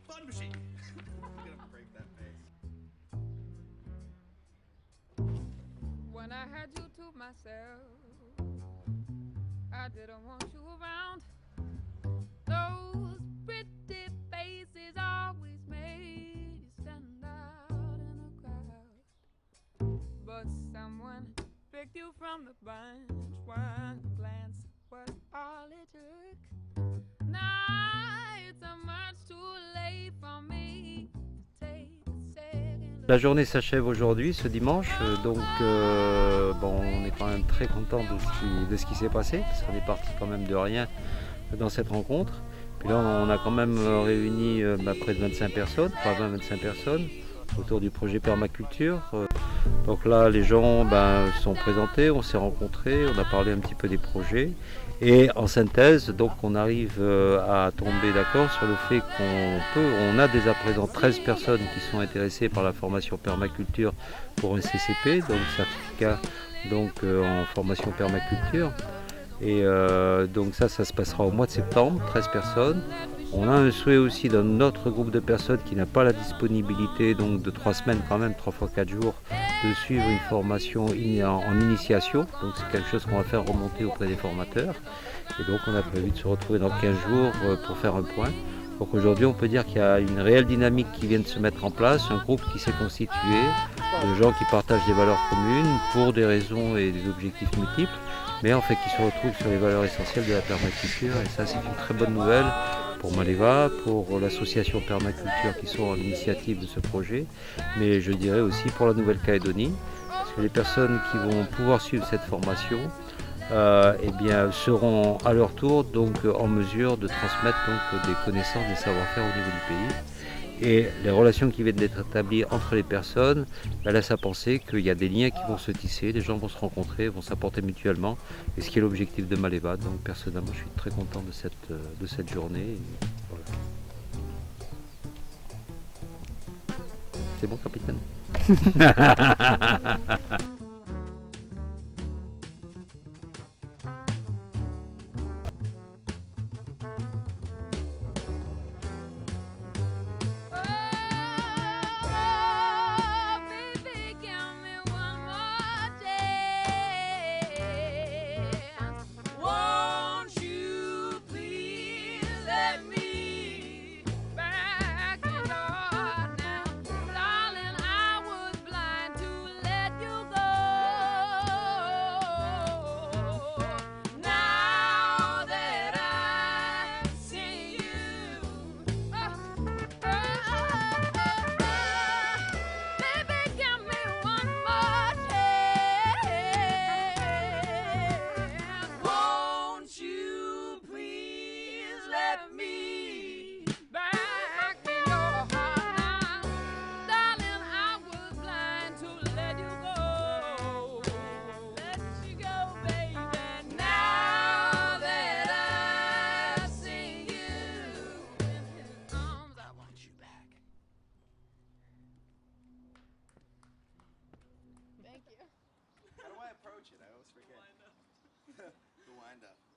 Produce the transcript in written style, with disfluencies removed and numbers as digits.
Fun machine. I'm gonna break that face. When I had you to myself, I didn't want you around. Those pretty faces always made you stand out in a crowd. But someone picked you from the bunch. One glance was all it took. Now it's a much too late for me to take a second. La journée s'achève aujourd'hui, ce dimanche, donc bon, on est quand même très content de ce qui s'est passé, parce qu'on est parti quand même de rien dans cette rencontre. Puis là, on a quand même réuni près de 25 personnes, pas 20-25 personnes, autour du projet permaculture. Donc là, les gens se sont présentés, on s'est rencontrés, on a parlé un petit peu des projets. Et en synthèse, donc on arrive à tomber d'accord sur le fait on a dès à présent 13 personnes qui sont intéressées par la formation permaculture pour un CCP, donc certificat en formation permaculture. Et donc ça se passera au mois de septembre, 13 personnes. On a un souhait aussi d'un autre groupe de personnes qui n'a pas la disponibilité, donc de 3 semaines quand même, 3 fois 4 jours, de suivre une formation en initiation. Donc c'est quelque chose qu'on va faire remonter auprès des formateurs. Et donc on a prévu de se retrouver dans 15 jours pour faire un point. Donc aujourd'hui on peut dire qu'il y a une réelle dynamique qui vient de se mettre en place, un groupe qui s'est constitué, de gens qui partagent des valeurs communes pour des raisons et des objectifs multiples, mais en fait qui se retrouvent sur les valeurs essentielles de la permaculture. Et ça c'est une très bonne nouvelle pour Maleva, pour l'association permaculture qui sont à l'initiative de ce projet, mais je dirais aussi pour la Nouvelle-Calédonie, parce que les personnes qui vont pouvoir suivre cette formation seront à leur tour en mesure de transmettre des connaissances, des savoir-faire au niveau du pays. Et les relations qui viennent d'être établies entre les personnes laissent à penser qu'il y a des liens qui vont se tisser, les gens vont se rencontrer, vont s'apporter mutuellement, et ce qui est l'objectif de Maleva. Donc personnellement, je suis très content de cette journée. Et voilà. C'est bon, capitaine? How do I approach it? I always forget. The wind up.